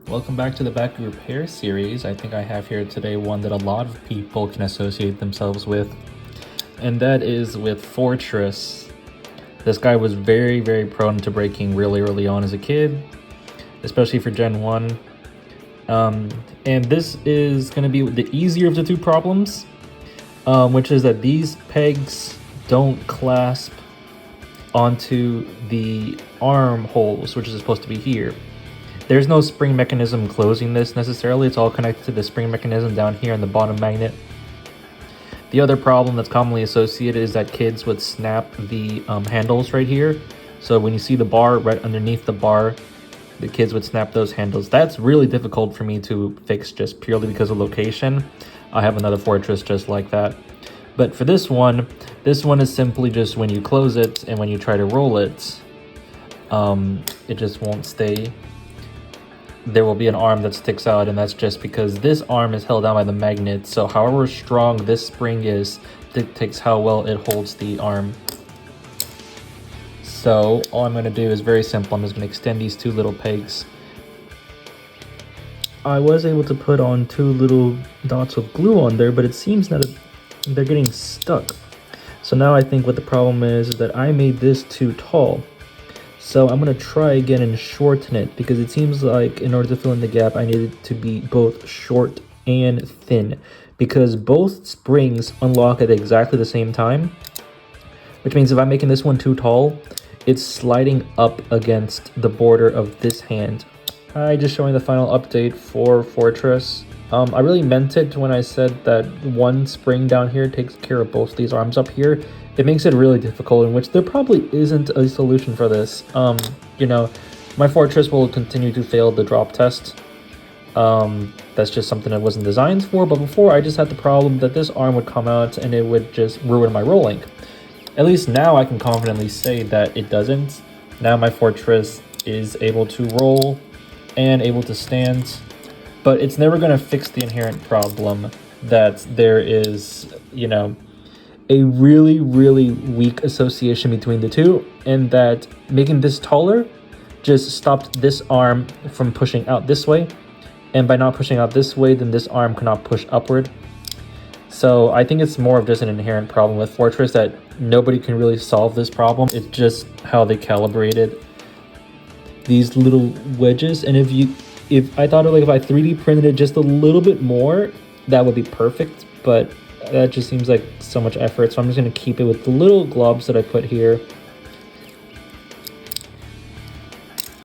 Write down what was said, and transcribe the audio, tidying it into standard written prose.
Welcome back to the BakuRepair series. I think I have here today one that a lot of people can associate themselves with, and that is with Fourtress. This guy was very prone to breaking really early on as a kid, especially for Gen 1. And this is going to be the easier of the two problems, which is that these pegs don't clasp onto the arm holes, which is supposed to be here. There's no spring mechanism closing this necessarily. It's all connected to the spring mechanism down here on the bottom magnet. The other problem that's commonly associated is that kids would snap the handles right here. So when you see the bar right underneath the bar, the kids would snap those handles. That's really difficult for me to fix just purely because of location. I have another Fourtress just like that. But for this one is simply just when you close it and when you try to roll it, it just won't stay. There will be an arm that sticks out, and that's just because this arm is held down by the magnet. So however strong this spring is dictates how well it holds the arm. So all I'm going to do is very simple. I'm just going to extend these two little pegs. I was able to put on two little dots of glue on there, but it seems that they're getting stuck. So now I think what the problem is that I made this too tall. So I'm going to try again and shorten it, because it seems like in order to fill in the gap, I need it to be both short and thin, because both springs unlock at exactly the same time, which means if I'm making this one too tall, it's sliding up against the border of this hand. Just showing the final update for Fourtress. I really meant it when I said that one spring down here takes care of both these arms up here. It makes it really difficult, in which there probably isn't a solution for this. You know, my Fourtress will continue to fail the drop test. That's just something it wasn't designed for, but before I just had the problem that this arm would come out and it would just ruin my rolling. At least now I can confidently say that it doesn't. Now my Fourtress is able to roll and able to stand, but it's never going to fix the inherent problem that there is, you know, a really weak association between the two, and that making this taller just stopped this arm from pushing out this way, and by not pushing out this way, then this arm cannot push upward. So I think it's more of just an inherent problem with Fourtress that nobody can really solve this problem. It's just how they calibrated these little wedges. And if I thought of, like, if I 3D printed it just a little bit more, that would be perfect, but that just seems like so much effort. So I'm just going to keep it with the little globs that I put here.